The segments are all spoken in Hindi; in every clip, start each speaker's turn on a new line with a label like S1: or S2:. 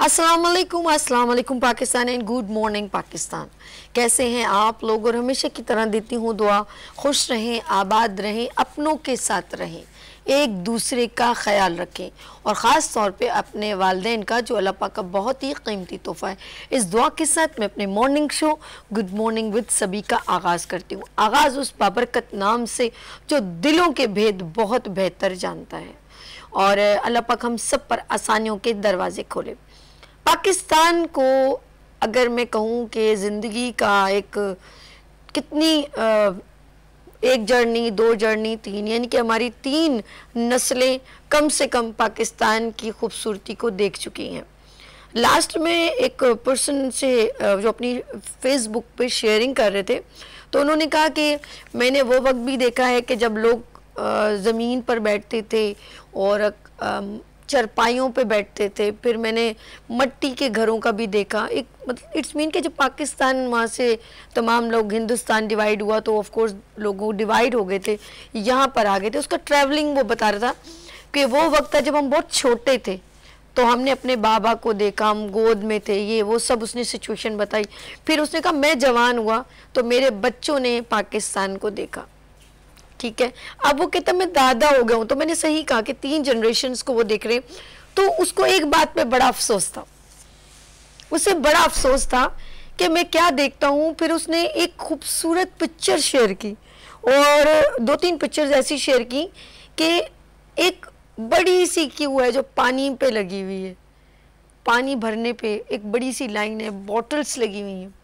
S1: अस्सलाम वालेकुम Pakistan and good morning Pakistan. कैसे हैं आप लोग? और हमेशा की तरह देती हूँ दुआ, खुश रहें, आबाद रहें, अपनों के साथ रहें, एक दूसरे का ख्याल रखें और ख़ास तौर पे अपने वालिदैन का, जो अल्लाह पाक का बहुत ही कीमती तोहफ़ा है। इस दुआ के साथ मैं अपने morning show good morning with सभी का आगाज़ करती हूँ। आगाज़ उस बाबरकत नाम से जो दिलों के भेद बहुत बेहतर जानता है, और अल्लाह पाक हम सब पर आसानियों के दरवाज़े खोले। पाकिस्तान को अगर मैं कहूँ कि ज़िंदगी का एक कितनी एक जर्नी, दो जर्नी, तीन, यानी कि हमारी 3 नस्लें कम से कम पाकिस्तान की खूबसूरती को देख चुकी हैं। लास्ट में एक पर्सन से जो अपनी फेसबुक पे शेयरिंग कर रहे थे, तो उन्होंने कहा कि मैंने वो वक्त भी देखा है कि जब लोग ज़मीन पर बैठते थे और चरपाइयों पे बैठते थे। फिर मैंने मट्टी के घरों का भी देखा। एक मतलब इट्स मीन कि जब पाकिस्तान वहाँ से तमाम लोग, हिंदुस्तान डिवाइड हुआ तो ऑफ कोर्स लोगों डिवाइड हो गए थे, यहाँ पर आ गए थे। उसका ट्रैवलिंग वो बता रहा था कि वो वक्त था जब हम बहुत छोटे थे, तो हमने अपने बाबा को देखा, हम गोद में थे, ये वो सब उसने सिचुएशन बताई। फिर उसने कहा मैं जवान हुआ तो मेरे बच्चों ने पाकिस्तान को देखा। ठीक है, अब वो कहता मैं दादा हो गया हूँ। तो मैंने सही कहा कि 3 जनरेशन्स को वो देख रहे। तो उसको एक बात पे बड़ा अफसोस था, उसे बड़ा अफसोस था कि मैं क्या देखता हूँ। फिर उसने एक खूबसूरत पिक्चर शेयर की और 2-3 पिक्चर्स ऐसी शेयर की कि एक बड़ी सी क्यू है जो पानी पे लगी हुई है, पानी भरने पे एक बड़ी सी लाइन है, बॉटल्स लगी हुई हैं,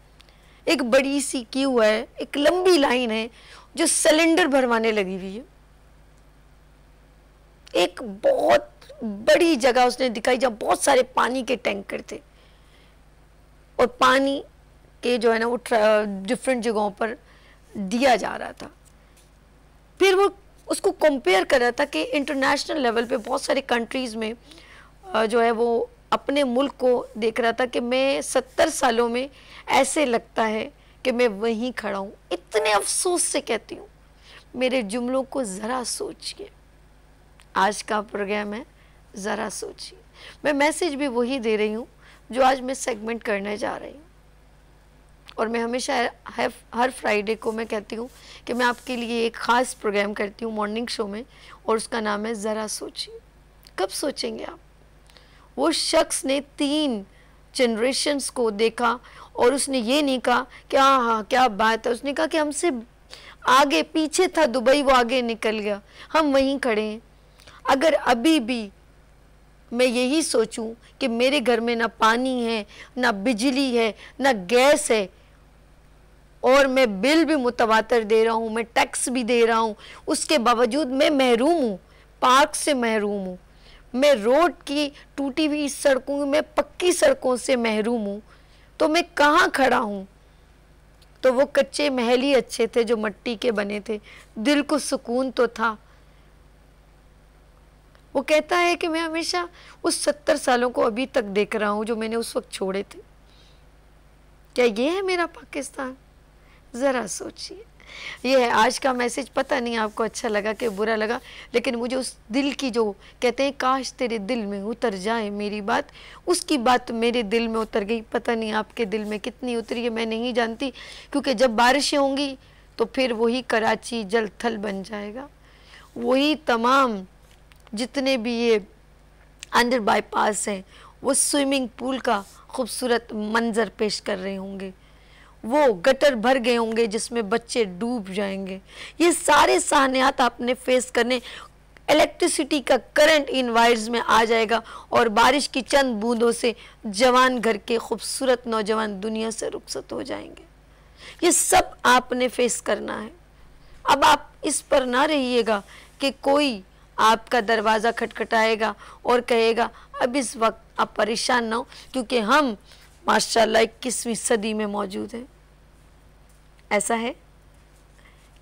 S1: एक बड़ी सी क्यू है, एक लंबी लाइन है जो सिलेंडर भरवाने लगी हुई है। एक बहुत बड़ी जगह उसने दिखाई जहाँ बहुत सारे पानी के टैंकर थे और पानी के जो है ना वो डिफरेंट जगहों पर दिया जा रहा था। फिर वो उसको कंपेयर कर रहा था कि इंटरनेशनल लेवल पे बहुत सारे कंट्रीज़ में जो है वो अपने मुल्क को देख रहा था कि मैं 70 सालों में ऐसे लगता है कि मैं वहीं खड़ा हूँ। इतने अफसोस से कहती हूँ, मेरे जुमलों को ज़रा सोचिए। आज का प्रोग्राम है ज़रा सोचिए। मैं मैसेज भी वही दे रही हूँ जो आज मैं सेगमेंट करने जा रही हूँ। और मैं हमेशा हर फ्राइडे को मैं कहती हूँ कि मैं आपके लिए एक ख़ास प्रोग्राम करती हूँ मॉर्निंग शो में, और उसका नाम है ज़रा सोचिए। कब सोचेंगे आप? वो शख्स ने 3 जनरेशन्स को देखा और उसने ये नहीं कहा कि हाँ क्या बात है। उसने कहा कि हमसे आगे पीछे था दुबई, वो आगे निकल गया, हम वहीं खड़े हैं। अगर अभी भी मैं यही सोचूं कि मेरे घर में ना पानी है, ना बिजली है, ना गैस है, और मैं बिल भी मुतवातर दे रहा हूँ, मैं टैक्स भी दे रहा हूँ, उसके बावजूद मैं महरूम हूँ, पार्क से महरूम हूँ, मैं रोड की टूटी हुई सड़कों में पक्की सड़कों से महरूम हूँ, तो मैं कहाँ खड़ा हूँ? तो वो कच्चे महल ही अच्छे थे जो मट्टी के बने थे, दिल को सुकून तो था। वो कहता है कि मैं हमेशा उस 70 सालों को अभी तक देख रहा हूँ जो मैंने उस वक्त छोड़े थे। क्या ये है मेरा पाकिस्तान? ज़रा सोचिए। ये है आज का मैसेज। पता नहीं आपको अच्छा लगा कि बुरा लगा, लेकिन मुझे उस दिल की, जो कहते हैं काश तेरे दिल में उतर जाए मेरी बात, उसकी बात मेरे दिल में उतर गई। पता नहीं आपके दिल में कितनी उतरी है, मैं नहीं जानती, क्योंकि जब बारिशें होंगी तो फिर वही कराची जल थल बन जाएगा। वही तमाम जितने भी ये अंडर बाईपास हैं वो स्विमिंग पूल का खूबसूरत मंजर पेश कर रहे होंगे, वो गटर भर गए होंगे जिसमें बच्चे डूब जाएंगे। ये सारे साहनियात आपने फेस करने। इलेक्ट्रिसिटी का करंट इन वायर्स में आ जाएगा और बारिश की चंद बूंदों से जवान घर के खूबसूरत नौजवान दुनिया से रुखसत हो जाएंगे। ये सब आपने फेस करना है। अब आप इस पर ना रहिएगा कि कोई आपका दरवाज़ा खटखटाएगा और कहेगा अब इस वक्त आप परेशान ना हो, क्योंकि हम माशाल्लाह 21वीं सदी में मौजूद हैं। ऐसा है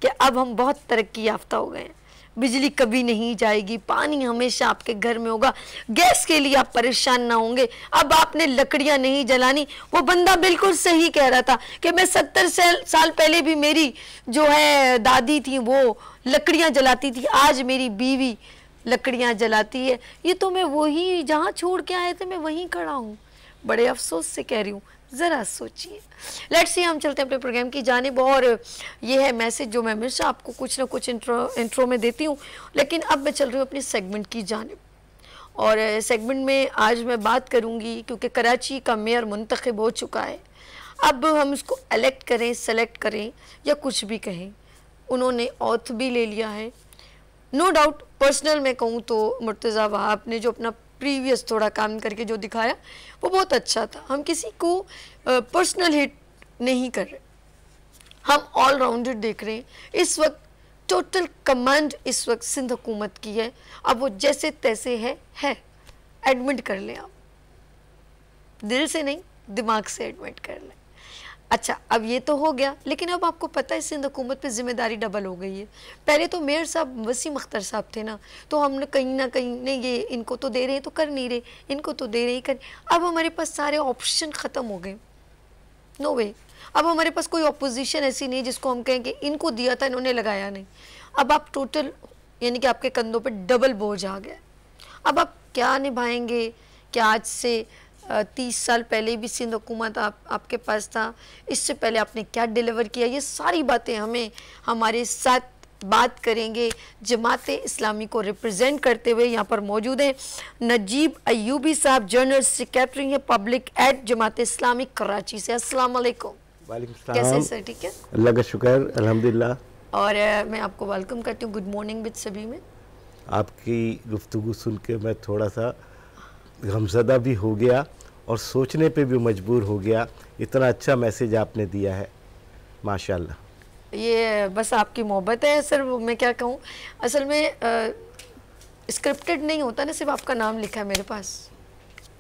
S1: कि अब हम बहुत तरक्की याफ्ता हो गए हैं। बिजली कभी नहीं जाएगी, पानी हमेशा आपके घर में होगा, गैस के लिए आप परेशान ना होंगे। अब आपने लकड़ियां नहीं जलानी। वो बंदा बिल्कुल सही कह रहा था कि मैं 70 साल पहले भी मेरी जो है दादी थी वो लकड़ियां जलाती थी, आज मेरी बीवी लकड़ियां जलाती है। ये तो मैं वही जहाँ छोड़ के आए थे मैं वहीं खड़ा हूँ। बड़े अफसोस से कह रही हूँ, ज़रा सोचिए। लेट्स सी, हम चलते हैं अपने प्रोग्राम की जानिब। और ये है मैसेज जो मैं हमेशा आपको कुछ ना कुछ इंट्रो में देती हूँ, लेकिन अब मैं चल रही हूँ अपनी सेगमेंट की जानिब। और सेगमेंट में आज मैं बात करूँगी, क्योंकि कराची का मेयर मुंतखब हो चुका है। अब हम इसको एलेक्ट करें, सेलेक्ट करें या कुछ भी कहें, उन्होंने ऑथ भी ले लिया है। नो डाउट पर्सनल मैं कहूँ तो मुर्तज़ा वहाब ने जो अपना प्रीवियस थोड़ा काम करके जो दिखाया वो बहुत अच्छा था। हम किसी को पर्सनल हिट नहीं कर रहे, हम ऑल राउंडर देख रहे हैं। इस वक्त टोटल कमांड इस वक्त सिंध हुकूमत की है। अब वो जैसे तैसे है एडमिट कर लें, आप दिल से नहीं दिमाग से एडमिट कर लें। अच्छा, अब ये तो हो गया, लेकिन अब आपको पता है सिंध हुकूमत पे जिम्मेदारी डबल हो गई है। पहले तो मेयर साहब वसीम अख्तर साहब थे ना, तो हमने कहीं ना कहीं नहीं, ये इनको तो दे रहे हैं तो कर नहीं रहे, इनको तो दे रहे हैं कर। अब हमारे पास सारे ऑप्शन ख़त्म हो गए, नो वे। अब हमारे पास कोई अपोजिशन ऐसी नहीं जिसको हम कहें कि इनको दिया था इन्होंने लगाया नहीं। अब आप टोटल यानी कि आपके कंधों पर डबल बोझ आ गया। अब आप क्या निभाएंगे? क्या आज से 30 साल पहले भी सिंध हुकूमत आपके पास था, इससे पहले आपने क्या डिलीवर किया? ये सारी बातें हमें हमारे साथ बात करेंगे। जमात इस्लामी को रिप्रेजेंट करते हुए यहाँ पर मौजूद हैं नजीब अयूबी साहब, जनरल सेक्रेटरी हैं पब्लिक एड जमात इस्लामी कराची से। अस्सलाम वालेकुम।
S2: वालेकुम सलाम।
S1: कैसे सर? ठीक है,
S2: अल्लाह का शुक्र, अल्हम्दुलिल्लाह।
S1: और मैं आपको वेलकम करती हूँ गुड मॉर्निंग विद सभी में।
S2: आपकी गुफ्तगू सुन के मैं थोड़ा सा गमज़दा भी हो गया और सोचने पे भी मजबूर हो गया। इतना अच्छा मैसेज आपने दिया है, माशाल्लाह।
S1: ये बस आपकी मोहब्बत है सर, मैं क्या कहूँ। असल में स्क्रिप्टेड नहीं होता ना, सिर्फ आपका नाम लिखा है मेरे पास।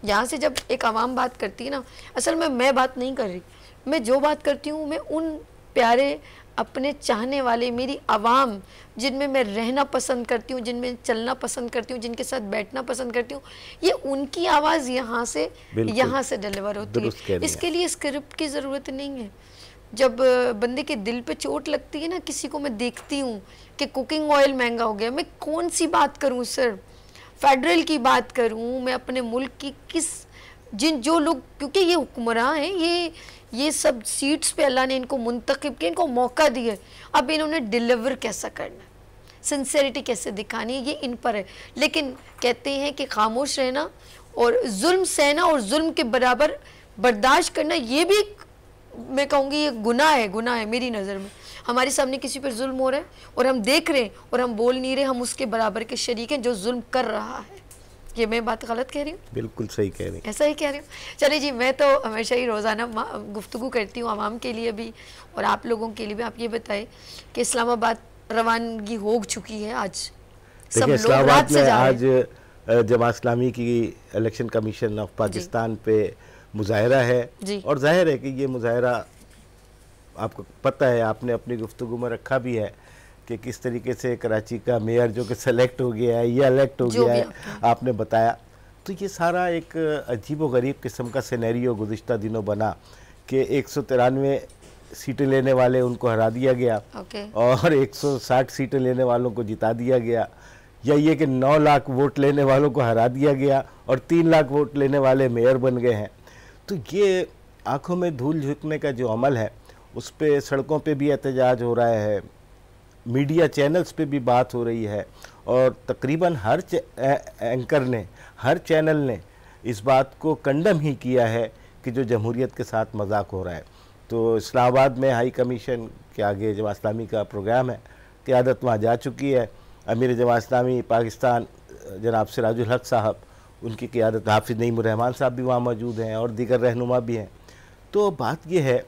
S1: यहाँ से जब एक आवाम बात करती है ना, असल में मैं बात नहीं कर रही, मैं जो बात करती हूँ मैं उन प्यारे अपने चाहने वाले मेरी आवाम जिनमें मैं रहना पसंद करती हूँ, जिनमें चलना पसंद करती हूँ, जिनके साथ बैठना पसंद करती हूँ, ये उनकी आवाज़ यहाँ से डिलीवर होती है। इसके लिए स्क्रिप्ट की ज़रूरत नहीं है। जब बंदे के दिल पे चोट लगती है ना, किसी को मैं देखती हूँ कि कुकिंग ऑयल महंगा हो गया, मैं कौन सी बात करूँ सर? फेडरल की बात करूँ, मैं अपने मुल्क की जो लोग, क्योंकि ये हुक्मरान हैं, ये सब सीट्स पे अल्लाह ने इनको मुंतखब किया, इनको मौका दिया। अब इन्होंने डिलीवर कैसा करना है, सिंसेरिटी कैसे दिखानी है, ये इन पर है। लेकिन कहते हैं कि खामोश रहना और जुल्म सहना और जुल्म के बराबर बर्दाश्त करना, ये भी मैं कहूँगी ये गुनाह है मेरी नज़र में। हमारे सामने किसी पर जुल्म हो रहा है और हम देख रहे हैं और हम बोल नहीं रहे, हम उसके बराबर के शरीक हैं जो जुल्म कर रहा है। ये मैं बात गलत कह रही हूँ?
S2: बिल्कुल सही कह रही हैं।
S1: ऐसा ही कह रही हूँ। चलिए जी, मैं तो हमेशा ही रोज़ाना गुफ्तगू करती हूँ आवाम के लिए भी और आप लोगों के लिए भी। आप ये बताएं कि इस्लामाबाद रवानगी हो चुकी है आज, सब लोग रात से जा रहे हैं।
S2: आज जमात इस्लामी की इलेक्शन कमीशन ऑफ पाकिस्तान पे मुजाहरा है और जाहिर है कि ये मुजाहरा आपको पता है, आपने अपनी गुफ्तगू में रखा भी है कि किस तरीके से कराची का मेयर जो कि सेलेक्ट हो गया है या इलेक्ट हो गया है, आपने बताया। तो ये सारा एक अजीब व गरीब किस्म का सिनेरियो गुज़िश्ता दिनों बना कि 193 सीटें लेने वाले उनको हरा दिया गया और 160 सीटें लेने वालों को जिता दिया गया, या ये कि 9 लाख वोट लेने वालों को हरा दिया गया और 3 लाख वोट लेने वाले मेयर बन गए हैं। तो ये आंखों में धूल झोंकने का जो अमल है, उस पे सड़कों पे भी एहतजाज हो रहा है, मीडिया चैनल्स पे भी बात हो रही है और तकरीबन हर एंकर ने, हर चैनल ने इस बात को कंडम ही किया है कि जो जमहूरियत के साथ मजाक हो रहा है। तो इस्लामाबाद में हाई कमीशन के आगे जमात इस्लामी का प्रोग्राम है, क़यादत वहाँ जा चुकी है। अमीर जमात इस्लामी पाकिस्तान जनाब सिराजुल हक साहब, उनकी क़यादत, हाफिज़ नईमुर रहमान साहब भी वहाँ मौजूद हैं और दीगर रहनुमा भी हैं। तो बात यह है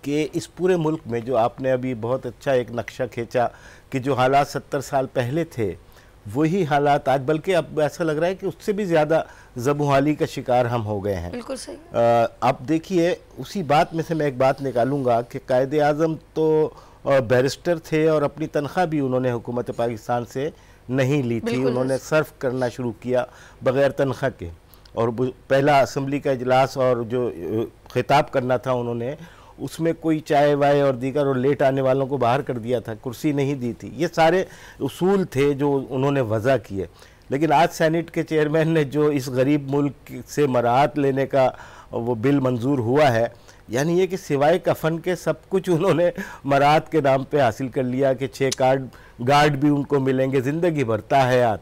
S2: कि इस पूरे मुल्क में जो आपने अभी बहुत अच्छा एक नक्शा खींचा कि जो हालात 70 साल पहले थे वही हालात आज, बल्कि अब ऐसा लग रहा है कि उससे भी ज़्यादा ज़बूहाली का शिकार हम हो गए हैं।
S1: बिल्कुल सही।
S2: आप देखिए, उसी बात में से मैं एक बात निकालूंगा कि कायदे आज़म तो बैरिस्टर थे और अपनी तनख्वाह भी उन्होंने हुकूमत पाकिस्तान से नहीं ली थी, उन्होंने सर्व करना शुरू किया बग़ैर तनख्वाह के। और पहला असम्बली का इजलास और जो खिताब करना था उन्होंने, उसमें कोई चाय वाय और दीगर और लेट आने वालों को बाहर कर दिया था, कुर्सी नहीं दी थी। ये सारे उसूल थे जो उन्होंने वज़ा किए। लेकिन आज सेनेट के चेयरमैन ने जो इस गरीब मुल्क से मराहत लेने का वो बिल मंजूर हुआ है, यानी ये कि सिवाय कफन के सब कुछ उन्होंने मराहत के नाम पे हासिल कर लिया कि 6 गार्ड भी उनको मिलेंगे ज़िंदगी भर ताहयात,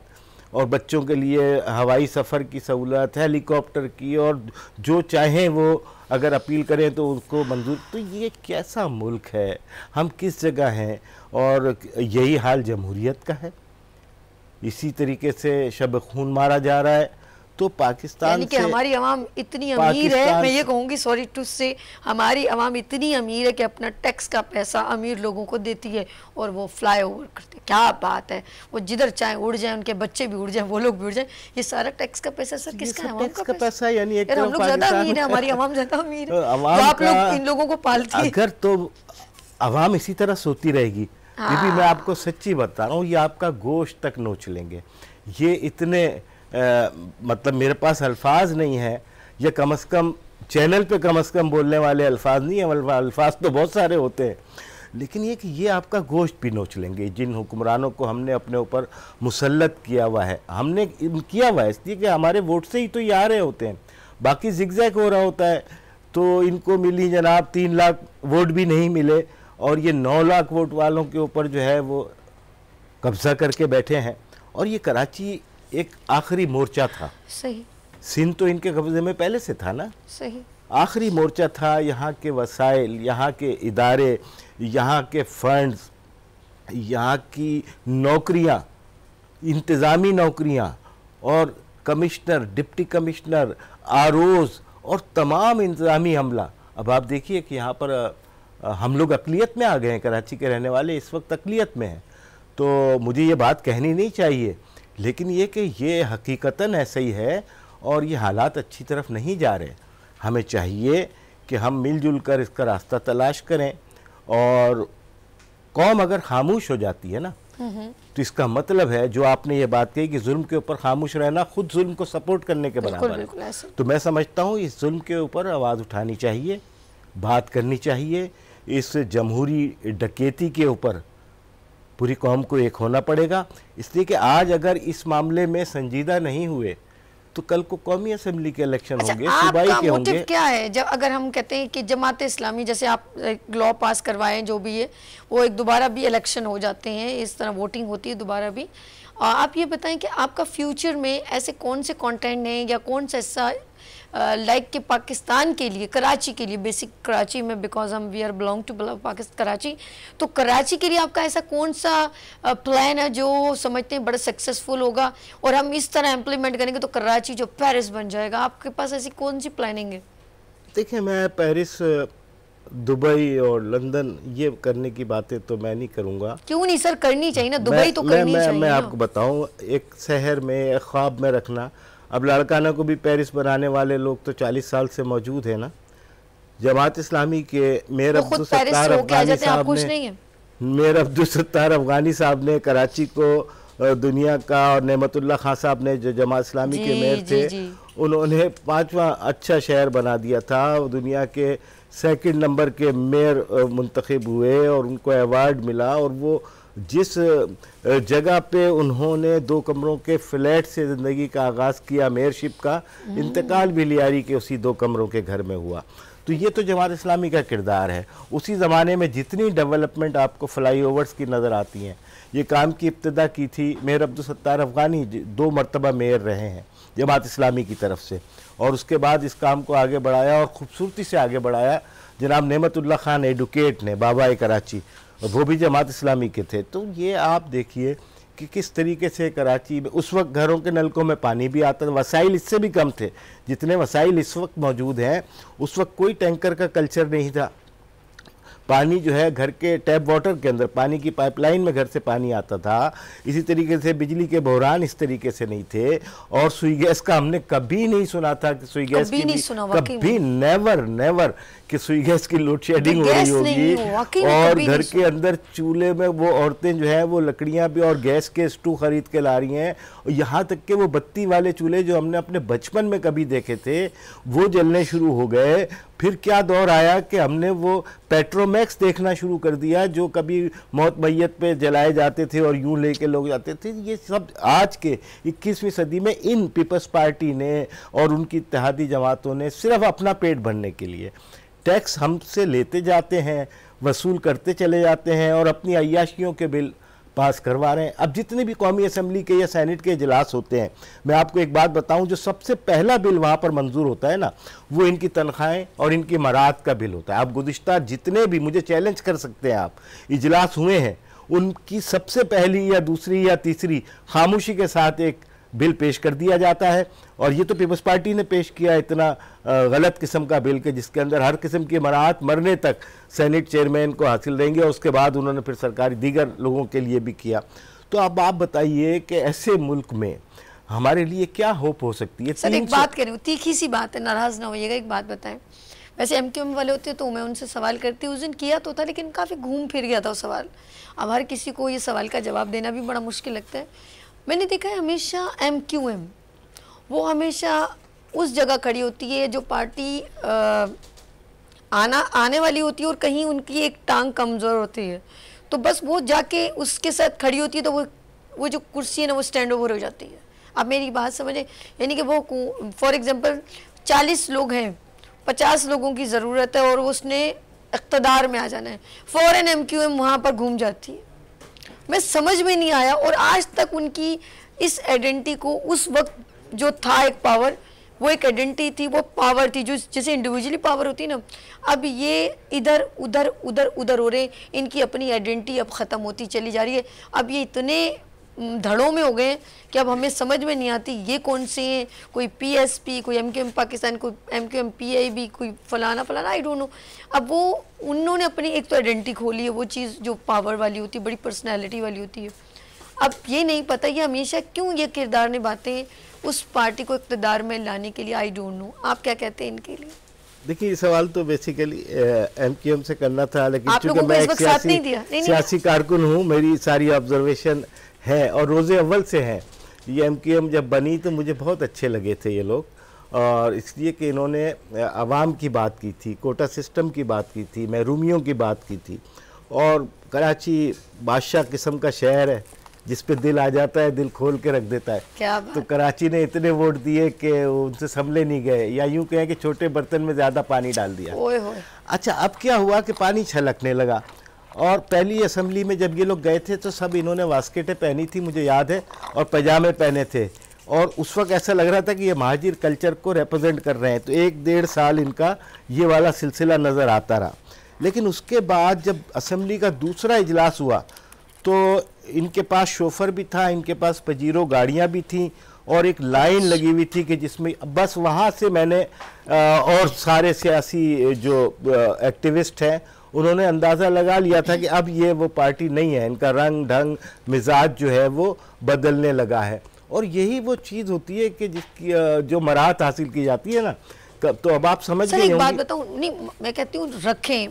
S2: और बच्चों के लिए हवाई सफ़र की सहूलत, हेलीकॉप्टर की, और जो चाहें वो अगर अपील करें तो उसको मंजूर। तो ये कैसा मुल्क है, हम किस जगह हैं? और यही हाल जमहूरियत का है, इसी तरीके से शब खून मारा जा रहा है। तो पाकिस्तान
S1: यानी कि हमारी अवाम इतनी अमीर है, मैं ये कहूँगी सॉरी टू से, हमारी अवाम इतनी अमीर है कि अपना टैक्स का पैसा अमीर लोगों को देती है और वो फ्लाई ओवर करते। क्या बात है, वो जिधर चाहे उड़ जाए, उनके बच्चे भी उड़ जाए, वो लोग भी उड़ जाए। ये सारा टैक्स का पैसा सर किसका है?
S2: टैक्स का पैसा। यानी एक
S1: हम लोग ज्यादा अमीर है, हमारी अवाम ज्यादा अमीर है, आप लोग इन लोगों को पालती है।
S2: अगर तो अवाम इसी तरह सोती रहेगी, बीबी मैं आपको सच्ची बता रहा हूँ, ये आपका गोश्त तक नोच लेंगे। ये इतने मतलब मेरे पास अल्फाज नहीं है, ये कम से कम चैनल पे कम से कम बोलने वाले अल्फाज नहीं है, अल्फाज तो बहुत सारे होते हैं, लेकिन ये कि ये आपका गोश्त भी नोच लेंगे। जिन हुक्मरानों को हमने अपने ऊपर मुसल्लत किया हुआ है, हमने किया हुआ है इसलिए कि हमारे वोट से ही तो ये आ रहे होते हैं, बाकी जिगजैग हो रहा होता है। तो इनको मिली जनाब 3 लाख वोट भी नहीं मिले, और ये 9 लाख वोट वालों के ऊपर जो है वो कब्जा करके बैठे हैं। और ये कराची एक आखिरी मोर्चा था।
S1: सही।
S2: सिंध तो इनके कब्जे में पहले से था ना।
S1: सही।
S2: आखिरी मोर्चा था। यहाँ के वसाइल, यहाँ के इदारे, यहाँ के फंड्स, यहाँ की नौकरियाँ, इंतज़ामी नौकरियाँ, और कमिश्नर, डिप्टी कमिश्नर, आरोज़ और तमाम इंतज़ामी अमला। अब आप देखिए कि यहाँ पर हम लोग अक़लियत में आ गए हैं, कराची के रहने वाले इस वक्त अक़लियत में हैं। तो मुझे ये बात कहनी नहीं चाहिए, लेकिन ये कि ये हकीकतन ऐसा ही है और ये हालात अच्छी तरफ नहीं जा रहे। हमें चाहिए कि हम मिलजुल कर इसका रास्ता तलाश करें, और कौम अगर खामोश हो जाती है ना, तो इसका मतलब है जो आपने ये बात कही कि जुल्म के ऊपर खामोश रहना खुद जुल्म को सपोर्ट करने के बराबर है। तो मैं समझता हूँ इस जुल्म के ऊपर आवाज़ उठानी चाहिए, बात करनी चाहिए। इस जमहूरी डकैती के ऊपर पूरी कौम को एक होना पड़ेगा, इसलिए कि आज अगर इस मामले में संजीदा नहीं हुए तो कल को कौमी असेंबली के इलेक्शन होंगे, सूबाई के होंगे।
S1: क्या है जब अगर हम कहते हैं कि जमात इस्लामी जैसे आप लॉ पास करवाएं, जो भी है वो एक दोबारा भी इलेक्शन हो जाते हैं, इस तरह वोटिंग होती है दोबारा भी, आप ये बताएं कि आपका फ्यूचर में ऐसे कौन से कंटेंट हैं या कौन सा ऐसा लाइक कि पाकिस्तान के लिए, कराची के लिए, बेसिक कराची में बिकॉज हम we are belong to Pakistan Karachi, तो कराची के लिए आपका ऐसा कौन सा प्लान है जो समझते हैं बड़ा सक्सेसफुल होगा और हम इस तरह इम्प्लीमेंट करेंगे तो कराची जो पेरिस बन जाएगा? आपके पास ऐसी कौन सी प्लानिंग है?
S2: देखिए, मैं पेरिस, दुबई और लंदन ये करने की बातें तो मैं नहीं करूँगा।
S1: क्यों नहीं सर, करनी चाहिए ना, दुबई तो करनी चाहिए।
S2: मैं आपको बताऊँ, एक शहर में एक ख्वाब में रखना, अब लाड़काना को भी पेरिस बनाने वाले लोग तो 40 साल से मौजूद है ना। जमात इस्लामी के मेयर अब्दुल सत्तार अफगानी साहब ने कराची को दुनिया का, और नेमतुल्लाह खान साहब ने जो जमात इस्लामी के मेयर थे, उन्होंने 5वां अच्छा शहर बना दिया था। दुनिया के 2nd नंबर के मेयर मुंतखब हुए और उनको अवार्ड मिला, और वो जिस जगह पे उन्होंने 2 कमरों के फ्लैट से ज़िंदगी का आगाज़ किया, मेयरशिप का, इंतकाल भी लियारी के उसी 2 कमरों के घर में हुआ। तो ये तो जमात इस्लामी का किरदार है। उसी ज़माने में जितनी डेवलपमेंट आपको फ्लाई ओवर्स की नज़र आती हैं, ये काम की इब्तिदा की थी मेयर अब्दुल सत्तार अफगानी, 2 मरतबा मेयर रहे हैं जमात इस्लामी की तरफ से, और उसके बाद इस काम को आगे बढ़ाया और ख़ूबसूरती से आगे बढ़ाया जनाब नेमतुल्लाह खान एडवोकेट ने, बाबा कराची, वो भी जमात इस्लामी के थे। तो ये आप देखिए कि किस तरीके से कराची में उस वक्त घरों के नलकों में पानी भी आता था, वसाइल इससे भी कम थे जितने वसाइल इस वक्त मौजूद हैं। उस वक्त कोई टैंकर का कल्चर नहीं था, पानी जो है घर के टैप वाटर के अंदर, पानी की पाइपलाइन में घर से पानी आता था। इसी तरीके से बिजली के बहरान इस तरीके से नहीं थे, और सुई गैस का हमने कभी नहीं सुना था कि सुई गैस कभी नेवर कि सुई गैस की लोड शेडिंग हो रही होगी, और घर के अंदर चूल्हे में वो औरतें जो है वो लकड़ियां भी और गैस के स्टू खरीद के ला रही हैं, और यहाँ तक कि वो बत्ती वाले चूल्हे जो हमने अपने बचपन में कभी देखे थे वो जलने शुरू हो गए। फिर क्या दौर आया कि हमने वो पेट्रोमैक्स टैक्स देखना शुरू कर दिया, जो कभी मौत मैयत पे जलाए जाते थे और यूं लेके लोग जाते थे, ये सब आज के 21वीं सदी में इन पीपल्स पार्टी ने और उनकी इत्तेहादी जमातों ने सिर्फ अपना पेट भरने के लिए टैक्स हमसे लेते जाते हैं, वसूल करते चले जाते हैं और अपनी अय्याशियों के बिल पास करवा रहे हैं। अब जितने भी कौमी असम्बली के या सेनेट के इजलास होते हैं, मैं आपको एक बात बताऊं, जो सबसे पहला बिल वहाँ पर मंजूर होता है ना, वो इनकी तनख्वाहें और इनकी मराहत का बिल होता है। आप गुज़िश्ता जितने भी, मुझे चैलेंज कर सकते हैं आप, इजलास हुए हैं, उनकी सबसे पहली या दूसरी या तीसरी खामोशी के साथ एक बिल पेश कर दिया जाता है। और ये तो पीपल्स पार्टी ने पेश किया इतना गलत किस्म का बिल के जिसके अंदर हर किस्म की मराहत मरने तक सेनेट चेयरमैन को हासिल रहेंगे, और उसके बाद उन्होंने फिर सरकारी दीगर लोगों के लिए भी किया। तो अब आप बताइए कि ऐसे मुल्क में हमारे लिए क्या होप हो सकती है?
S1: सर एक बात कह रही हूँ, तीखी सी बात है, नाराज ना होइएगा, एक बात बताएं। वैसे MQM वाले होते तो मैं उनसे सवाल करती, उस दिन किया तो था लेकिन काफ़ी घूम फिर गया था वो सवाल। अब हर किसी को ये सवाल का जवाब देना भी बड़ा मुश्किल लगता है। मैंने देखा है हमेशा MQM वो हमेशा उस जगह खड़ी होती है जो पार्टी आने वाली होती है और कहीं उनकी एक टांग कमज़ोर होती है, तो बस वो जाके उसके साथ खड़ी होती है, तो वो जो कुर्सी है ना वो स्टैंड ओवर हो जाती है। अब मेरी बात समझे, यानी कि वो फॉर एग्जांपल 40 लोग हैं, 50 लोगों की ज़रूरत है और उसने इक़्तिदार में आ जाना है, फ़ौरन MQM वहाँ पर घूम जाती है। मैं समझ में नहीं आया, और आज तक उनकी इस आइडेंटिटी को, उस वक्त जो था एक पावर, वो एक आइडेंटिटी थी, वो पावर थी जो जैसे इंडिविजुअली पावर होती है ना, अब ये इधर उधर उधर उधर हो रहे, इनकी अपनी आइडेंटिटी अब ख़त्म होती चली जा रही है। अब ये इतने धड़ों में हो गए कि अब हमें समझ में नहीं आती ये कौन से हैं, कोई PSP, कोई MQM पाकिस्तान, कोई MQM PIB, कोई फलाना फलाना, आई डोंट नो। अब वो उन्होंने अपनी एक तो आइडेंटिटी खोली है, वो चीज़ जो पावर वाली होती है, बड़ी पर्सनैलिटी वाली होती है। अब ये नहीं पता ये हमेशा क्यों ये किरदार निभाते हैं उस पार्टी को इक़्तिदार में लाने के लिए, आई डोंट नो। आप क्या कहते हैं इनके लिए?
S2: देखिए, ये सवाल तो बेसिकली MQM से करना था, लेकिन
S1: चूंकि मैं एक
S2: सियासी कारकुन हूँ, मेरी सारी ऑब्जर्वेशन है और रोज़े अव्वल से हैं। ये MQM जब बनी तो मुझे बहुत अच्छे लगे थे ये लोग, और इसलिए कि इन्होंने आवाम की बात की थी, कोटा सिस्टम की बात की थी, महरूमियों की बात की थी। और कराची बादशाह किस्म का शहर है जिस पे दिल आ जाता है, दिल खोल के रख देता है।
S1: क्या बात?
S2: तो कराची ने इतने वोट दिए कि उनसे संभले नहीं गए, या यूं कहें कि छोटे बर्तन में ज़्यादा पानी डाल दिया।
S1: ओए होए।
S2: अच्छा, अब क्या हुआ कि पानी छलकने लगा, और पहली असेंबली में जब ये लोग गए थे तो सब इन्होंने वास्केटें पहनी थी, मुझे याद है, और पजामे पहने थे, और उस वक्त ऐसा लग रहा था कि ये महाजिर कल्चर को रिप्रेजेंट कर रहे हैं। तो 1-1.5 साल इनका ये वाला सिलसिला नज़र आता रहा। लेकिन उसके बाद जब असेंबली का दूसरा इजलास हुआ तो इनके पास शोफर भी था, इनके पास पजीरो गाड़ियाँ भी थीं, और एक लाइन लगी हुई थी कि जिसमें बस वहाँ से मैंने और सारे सियासी जो एक्टिविस्ट हैं उन्होंने अंदाज़ा लगा लिया था कि अब ये वो पार्टी नहीं है, इनका रंग ढंग मिजाज जो है वो बदलने लगा है। और यही वो चीज़ होती है कि जिसकी जो मराहत हासिल की जाती है ना, तो अब आप समझ गए होंगे।
S1: एक बात बताऊं, नहीं मैं कहती हूँ रखें,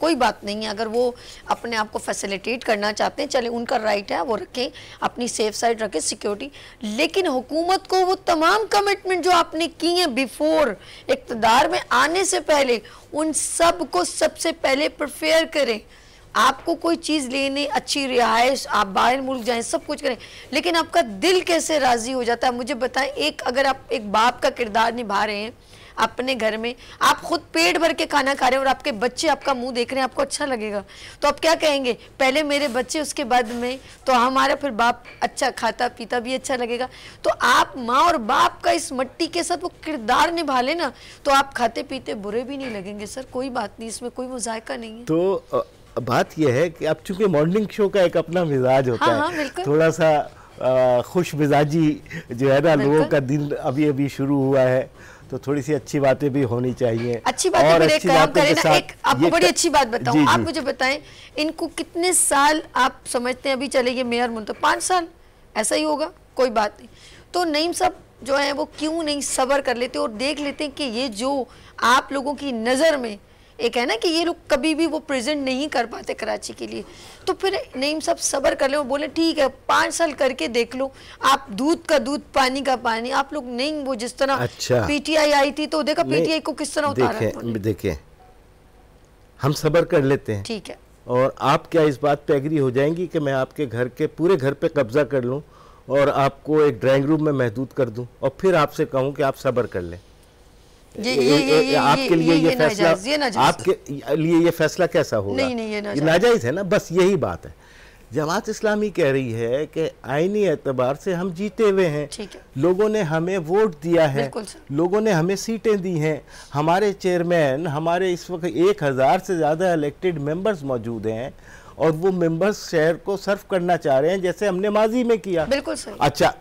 S1: कोई बात नहीं है, अगर वो अपने आप को फैसिलिटेट करना चाहते हैं चले, उनका राइट है, वो रखें, अपनी सेफ साइड रखें, सिक्योरिटी। लेकिन हुकूमत को वो तमाम कमिटमेंट जो आपने की हैं बिफोर इक़्तिदार में आने से पहले, उन सब को सबसे पहले प्रिपेयर करें। आपको कोई चीज़ लेने, अच्छी रिहाइश, आप बाहर मुल्क जाएं, सब कुछ करें, लेकिन आपका दिल कैसे राज़ी हो जाता है मुझे बताएं। एक अगर आप एक बाप का किरदार निभा रहे हैं अपने घर में, आप खुद पेट भर के खाना खा रहे हैं और आपके बच्चे आपका मुंह देख रहे हैं, आपको अच्छा लगेगा? तो आप क्या कहेंगे, पहले मेरे बच्चे उसके बाद में, तो हमारा फिर बाप अच्छा खाता पीता भी अच्छा लगेगा। तो आप माँ और बाप का इस मिट्टी के साथ वो किरदार निभा लेना, तो आप खाते पीते बुरे भी नहीं लगेंगे। सर कोई बात नहीं, इसमें कोई मुज़ायका नहीं है।
S2: तो बात यह है कि अब चूंकि मॉर्निंग शो का एक अपना मिजाज होता है, थोड़ा सा खुश मिजाजी जो है ना, लोगों का दिन अभी अभी शुरू हुआ है, तो थोड़ी सी अच्छी बातें भी होनी चाहिए।
S1: अच्छी बातें, और अच्छी बातों के साथ एक आपको बड़ी अच्छी बात बताऊं, आप मुझे बताएं इनको कितने साल आप समझते हैं अभी चले ये मेयर मुंतब? 5 साल ऐसा ही होगा, कोई बात नहीं। तो नईम साहब जो है वो क्यों नहीं सब्र कर लेते और देख लेते हैं कि ये जो आप लोगों की नज़र में एक है ना कि ये लोग कभी भी वो प्रेजेंट नहीं कर पाते कराची के लिए, तो फिर नईम साहब सब्र कर ले और बोले ठीक है 5 साल करके देख लो, आप दूध का दूध पानी का पानी। आप लोग नहीं, वो जिस तरह PTI आई थी तो देखा PTI को किस तरह उतारा।
S2: देखिए हम सब्र कर लेते हैं,
S1: ठीक है।
S2: और आप क्या इस बात पे एग्री हो जाएंगी कि मैं आपके घर के पूरे घर पे कब्जा कर लूं और आपको एक ड्राइंग रूम में महदूद कर दूं और फिर आपसे कहूं कि आप सब्र कर लें? आपके लिए ये फैसला, आपके लिए ये फैसला कैसा होगा?
S1: नहीं, ये
S2: नाजायज है ना। बस यही बात है। जमात इस्लामी कह रही है कि आईनी एतबार से हम जीते हुए हैं, लोगों ने हमें वोट दिया है, लोगों ने हमें सीटें दी हैं, हमारे चेयरमैन, हमारे इस वक्त 1000 से ज़्यादा इलेक्टेड मेंबर्स मौजूद हैं और वो मेंबर्स शहर को सर्व करना चाह रहे हैं जैसे हमने माजी में किया।
S1: बिल्कुल सही।
S2: अच्छा,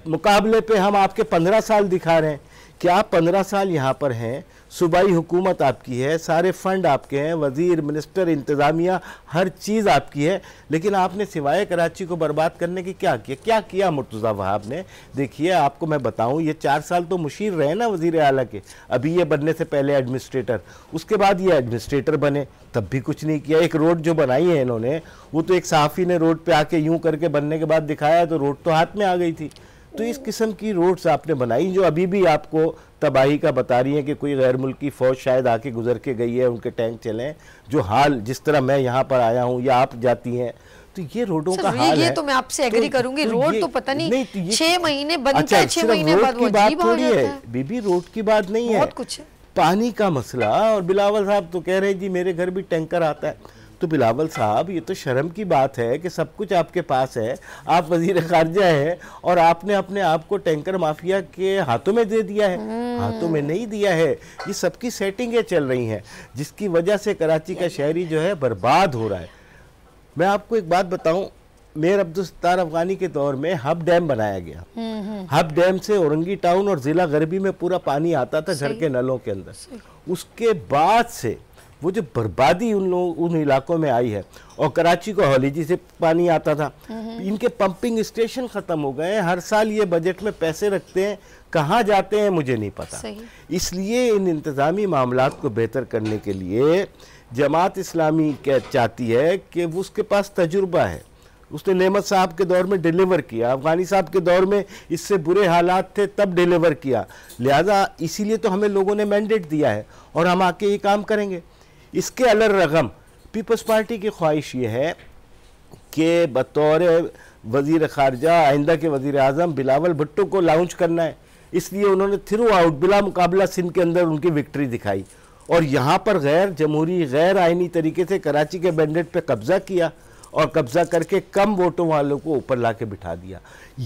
S2: मुकाबले पे हम आपके 15 साल दिखा रहे हैं कि आप 15 साल यहाँ पर हैं, सूबाई हुकूमत आपकी है, सारे फंड आपके हैं, वजीर, मिनिस्टर, इंतज़ामिया, हर चीज़ आपकी है, लेकिन आपने सिवाय कराची को बर्बाद करने की क्या किया? क्या किया मुर्तज़ा वहाब ने? देखिए, आपको मैं बताऊं, ये 4 साल तो मुशीर रहे ना वजीर आला के, अभी ये बनने से पहले एडमिनिस्ट्रेटर, उसके बाद ये एडमिनिस्ट्रेटर बने, तब भी कुछ नहीं किया। एक रोड जो बनाई है इन्होंने, वो तो एक सहाफ़ी ने रोड पर आके यूँ करके बनने के बाद दिखाया तो रोड तो हाथ में आ गई थी। तो इस किस्म की रोड्स आपने बनाई जो अभी भी आपको तबाही का बता रही हैं कि कोई गैर मुल्की फ़ौज शायद आके गुजर के गई है, उनके टैंक चले, जो हाल जिस तरह मैं यहाँ पर आया हूँ या आप जाती हैं, तो ये रोडों का हाल
S1: ये
S2: है।
S1: तो मैं आपसे एग्री करूंगी, रोड तो पता नहीं 6 महीने बनता है, 6 महीने बाद वो अजीब हो जाता है।
S2: बीबी रोड की बात नहीं है,
S1: बहुत कुछ है,
S2: पानी का मसला। और बिलावल साहब तो कह रहे हैं जी मेरे घर भी टैंकर आता है। तो बिलावल साहब, ये तो शर्म की बात है कि सब कुछ आपके पास है, आप वजीर खारजा हैं और आपने अपने आप को टैंकर माफिया के हाथों में दे दिया है। हाथों में नहीं दिया है, ये सबकी सेटिंगें चल रही हैं जिसकी वजह से कराची का शहरी जो है बर्बाद हो रहा है। मैं आपको एक बात बताऊं, मेयर अब्दुल सत्तार अफगानी के दौर में हब डैम बनाया गया। हब डैम से औरंगी टाउन और जिला गरबी में पूरा पानी आता था घर के नलों के अंदर। उसके बाद से वो जो बर्बादी उन इलाकों में आई है, और कराची को हौलीजी से पानी आता था, इनके पंपिंग स्टेशन ख़त्म हो गए हैं। हर साल ये बजट में पैसे रखते हैं, कहाँ जाते हैं मुझे नहीं पता। इसलिए इन इंतज़ामी मामलात को बेहतर करने के लिए जमात इस्लामी चाहती है कि वो उसके पास तजुर्बा है, उसने नेमत साहब के दौर में डिलीवर किया, अफगानी साहब के दौर में इससे बुरे हालात थे तब डिलीवर किया, लिहाजा इसीलिए तो हमें लोगों ने मैंडेट दिया है और हम आके ये काम करेंगे। इसके अलर रगम पीपल्स पार्टी की ख्वाहिश ये है कि बतौर वज़ीर ख़ारजा आइंदा के वज़ीर आज़म बिलावल भुट्टो को लॉन्च करना है, इसलिए उन्होंने थ्रू आउट बिला मुकाबला सिंध के अंदर उनकी विक्ट्री दिखाई और यहाँ पर गैर जमहूरी गैर आइनी तरीके से कराची के मैंडेट पे कब्ज़ा किया और कब्ज़ा करके कम वोटों वालों को ऊपर ला के बिठा दिया।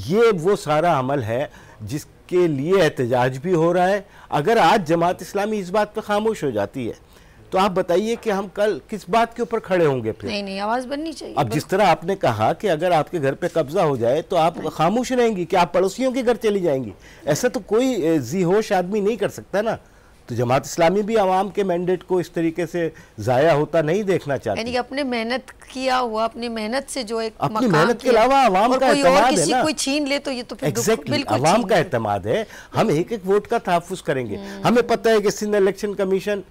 S2: ये वो सारा अमल है जिसके लिए एहतजाज भी हो रहा है। अगर आज जमात इस्लामी इस बात पर खामोश हो जाती है तो आप बताइए कि हम कल किस बात के ऊपर खड़े होंगे? फिर
S1: नहीं, आवाज़ बननी चाहिए।
S2: अब जिस तरह आपने कहा कि अगर आपके घर पे कब्जा हो जाए तो आप खामोश रहेंगी कि आप पड़ोसियों के घर चली जाएंगी? ऐसा तो कोई जी होश आदमी नहीं कर सकता ना। तो जमात इस्लामी भी आवाम के मैंडेट को इस तरीके से जाया होता नहीं देखना चाहती।
S1: यानी कि अपने मेहनत किया हुआ, अपनी मेहनत से जो एक
S2: अपनी मेहनत के अलावा आवाम का एतमाद है ना,
S1: कोई छीन ले तो ये तो फिर
S2: एग्जैक्टली आवाम का एतमाद है। हम एक एक वोट का तहफ़्फ़ुज़ करेंगे। हमें पता है कि सिंध इलेक्शन कमीशन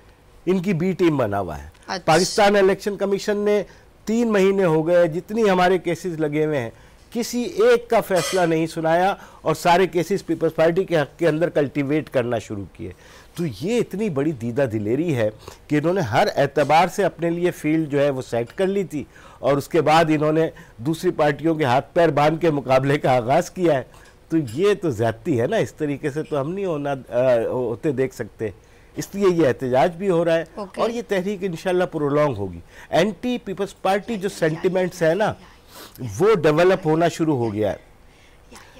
S2: इनकी बी टीम बना हुआ है। अच्छा। पाकिस्तान इलेक्शन कमीशन ने 3 महीने हो गए, जितनी हमारे केसेस लगे हुए हैं किसी एक का फैसला नहीं सुनाया और सारे केसेस पीपल्स पार्टी के हक के अंदर कल्टीवेट करना शुरू किए। तो ये इतनी बड़ी दीदा दिलेरी है कि इन्होंने हर एतबार से अपने लिए फील्ड जो है वो सेट कर ली थी और उसके बाद इन्होंने दूसरी पार्टियों के हाथ पैर बांध के मुकाबले का आगाज़ किया है। तो ये तो ज़्यादती है ना, इस तरीके से तो हम नहीं होते देख सकते। इसलिए ये एहतजाज भी हो रहा है और ये तहरीक इंशाल्लाह प्रोलॉन्ग होगी। एंटी पीपल्स पार्टी जो सेंटिमेंट्स है ना वो डेवलप होना शुरू हो गया है।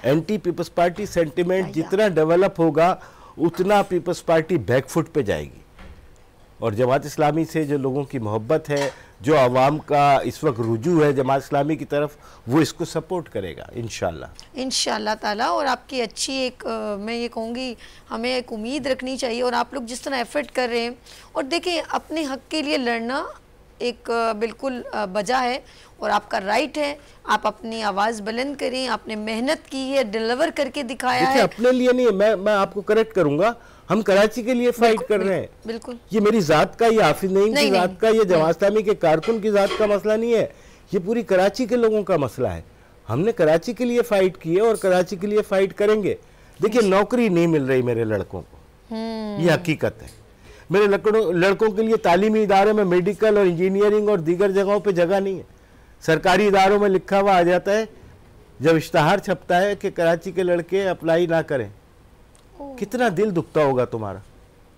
S2: एंटी पीपल्स पार्टी सेंटिमेंट जितना डेवलप होगा उतना पीपल्स पार्टी बैकफुट पे जाएगी और जमात इस्लामी से जो लोगों की मोहब्बत है, जो आवाम का इस वक्त रुजू है जमात इस्लामी की तरफ, वो इसको सपोर्ट करेगा इंशाल्लाह ताला। और आपकी अच्छी एक मैं ये कहूँगी हमें एक उम्मीद रखनी चाहिए और आप लोग जिस तरह एफर्ट कर रहे हैं और देखें अपने हक के लिए लड़ना एक बिल्कुल बजा है और आपका राइट है। आप अपनी आवाज़ बुलंद करें, आपने मेहनत की है, डिलीवर करके दिखाया है। अपने लिए नहीं है, मैं आपको करेक्ट करूंगा, हम कराची के लिए फाइट कर रहे हैं।
S1: बिल्कुल, ये
S2: मेरी जात का, ये हाफिज नईम की जात का, ये जमात इस्लामी के कारकुन की जात का मसला नहीं है, ये पूरी कराची के लोगों का मसला है। हमने कराची के लिए फाइट की है और कराची के लिए फाइट करेंगे। देखिए नौकरी नहीं मिल रही मेरे लड़कों को, ये हकीकत है। मेरे लड़कों के लिए तालीमी इदारे में मेडिकल और इंजीनियरिंग और दीगर जगहों पे जगह नहीं है। सरकारी इदारों में लिखा हुआ आ जाता है जब इश्तहार छपता है कि कराची के लड़के अप्लाई ना करें। कितना दिल दुखता होगा तुम्हारा,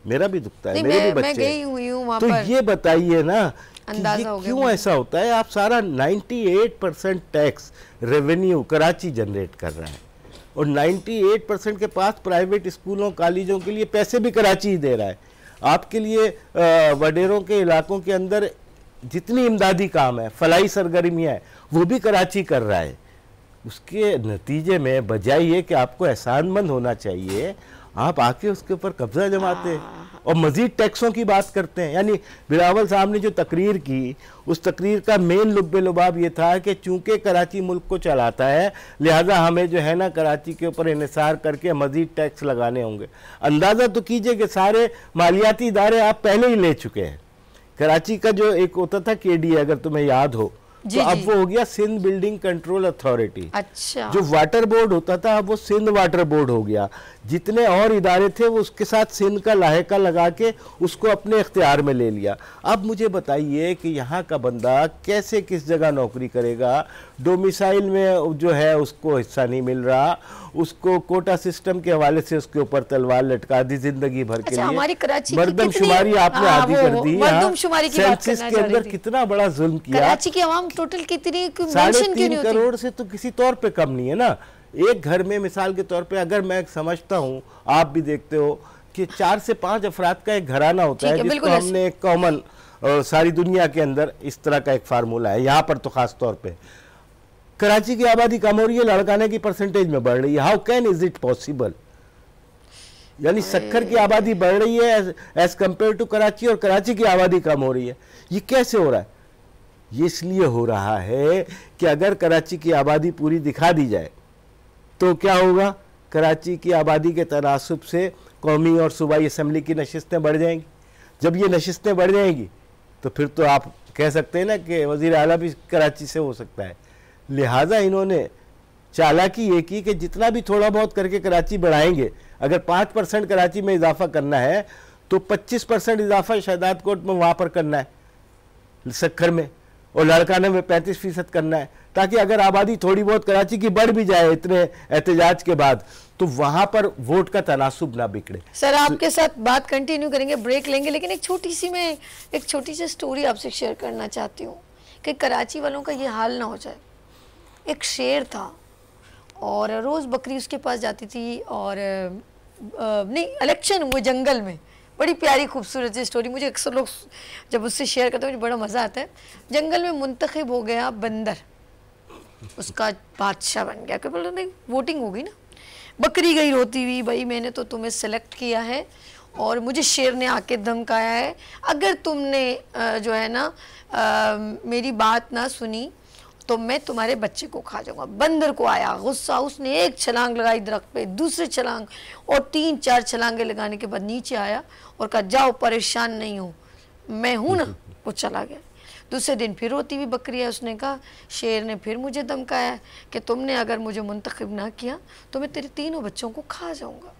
S2: मेरा भी दुखता है, मेरे भी बच्चे।
S1: मैं गई हुई हूं वहां
S2: तो
S1: पर।
S2: ये बताइए ना
S1: अंदाजा हो गया
S2: क्यों ऐसा होता है। आप सारा 98% टैक्स रेवेन्यू कराची जनरेट कर रहा है और 98% के पास प्राइवेट स्कूलों कॉलेजों के लिए पैसे भी कराची ही दे रहा है। आपके लिए वडेरों के इलाकों के अंदर जितनी इमदादी काम है, फलाई सरगर्मियाँ है, वो भी कराची कर रहा है। उसके नतीजे में बजाय ये कि आपको एहसानमंद होना चाहिए, आप आके उसके ऊपर कब्जा जमाते हैं और मजीद टैक्सों की बात करते हैं। यानी बिलावल साहब ने जो तकरीर की, उस तकरीर का मेन लुब्बे लुबाब ये था कि चूंकि कराची मुल्क को चलाता है, लिहाजा हमें जो है ना कराची के ऊपर इन्हिसार करके मजीद टैक्स लगाने होंगे। अंदाज़ा तो कीजिए कि सारे मालियाती इदारे आप पहले ही ले चुके हैं। कराची का जो एक होता था KDA, अगर तुम्हें याद हो, तो अब वो हो गया सिंध बिल्डिंग कंट्रोल अथॉरिटी।
S1: अच्छा।
S2: जो वाटर बोर्ड होता था अब वो सिंध वाटर बोर्ड हो गया। जितने और इदारे थे वो उसके साथ सिंध का लाहेका लगा के उसको अपने इख्तियार में ले लिया। अब मुझे बताइए कि यहाँ का बंदा कैसे किस जगह नौकरी करेगा। डोमिसाइल में जो है उसको हिस्सा नहीं मिल रहा, उसको कोटा सिस्टम के हवाले से उसके ऊपर तलवार लटका दी जिंदगी भर के लिए।
S1: हमारी कराची
S2: मर्दमशुमारी आपने आदी कर दी।
S1: मर्दमशुमारी की बात
S2: सेंसस के अंदर कितना बड़ा जुल्म किया।
S1: कराची की आवाम टोटल कितनी,
S2: 3.5 करोड़ से तो किसी तौर पे कम नहीं है ना। एक घर में मिसाल के तौर पे अगर मैं समझता हूँ, आप भी देखते हो कि 4 से 5 अफराद का एक घराना होता है, जिसको हमने एक कॉमन सारी दुनिया के अंदर इस तरह का एक फार्मूला है, यहाँ पर तो खास तौर पे। कराची की आबादी कम हो रही है, लड़काने की परसेंटेज में बढ़ रही है। How can is it possible? यानी सक्खर की आबादी बढ़ रही है एज कंपेयर टू कराची और कराची की आबादी कम हो रही है। ये कैसे हो रहा है? ये इसलिए हो रहा है कि अगर कराची की आबादी पूरी दिखा दी जाए तो क्या होगा, कराची की आबादी के तनासुब से कौमी और सूबाई असम्बली की नशिस्तें बढ़ जाएंगी। जब ये नशिस्तें बढ़ जाएंगी तो फिर तो आप कह सकते हैं ना कि वज़ीर आला भी कराची से हो सकता है। लिहाजा इन्होंने चालाकी ये की कि जितना भी थोड़ा बहुत करके कराची बढ़ाएंगे, अगर 5% कराची में इजाफा करना है तो 25% इजाफा शहदाद कोट में वहाँ पर करना है, सक्खर में, और लड़काने में 35% करना है, ताकि अगर आबादी थोड़ी बहुत कराची की बढ़ भी जाए इतने एहतजाज के बाद तो वहां पर वोट का तनासुब ना बिगड़े।
S1: सर आपके साथ बात कंटिन्यू करेंगे, ब्रेक लेंगे, लेकिन एक छोटी सी स्टोरी आपसे शेयर करना चाहती हूँ कि कराची वालों का ये हाल ना हो जाए। एक शेर था और रोज़ बकरी उसके पास जाती थी और नहीं, इलेक्शन हुए जंगल में, बड़ी प्यारी खूबसूरत सी स्टोरी। मुझे अक्सर लोग जब उससे शेयर करते हैं मुझे बड़ा मज़ा आता है। जंगल में मुंतखब हो गया बंदर, उसका बादशाह बन गया। क्या बोल रहे, वोटिंग होगी ना। बकरी गई रोती हुई, भाई मैंने तो तुम्हें सेलेक्ट किया है और मुझे शेर ने आके धमकाया है, अगर तुमने जो है ना मेरी बात ना सुनी तो मैं तुम्हारे बच्चे को खा जाऊंगा। बंदर को आया गुस्सा, उसने एक छलांग लगाई दरख्त पे, दूसरी छलांग, और 3-4 छलांगे लगाने के बाद नीचे आया और कहा जाओ परेशान नहीं हो, मैं हूं ना। वो चला गया। दूसरे दिन फिर रोती हुई बकरी है, उसने कहा शेर ने फिर मुझे धमकाया कि तुमने अगर मुझे मुंतखब ना किया तो मैं तेरे 3 बच्चों को खा जाऊंगा।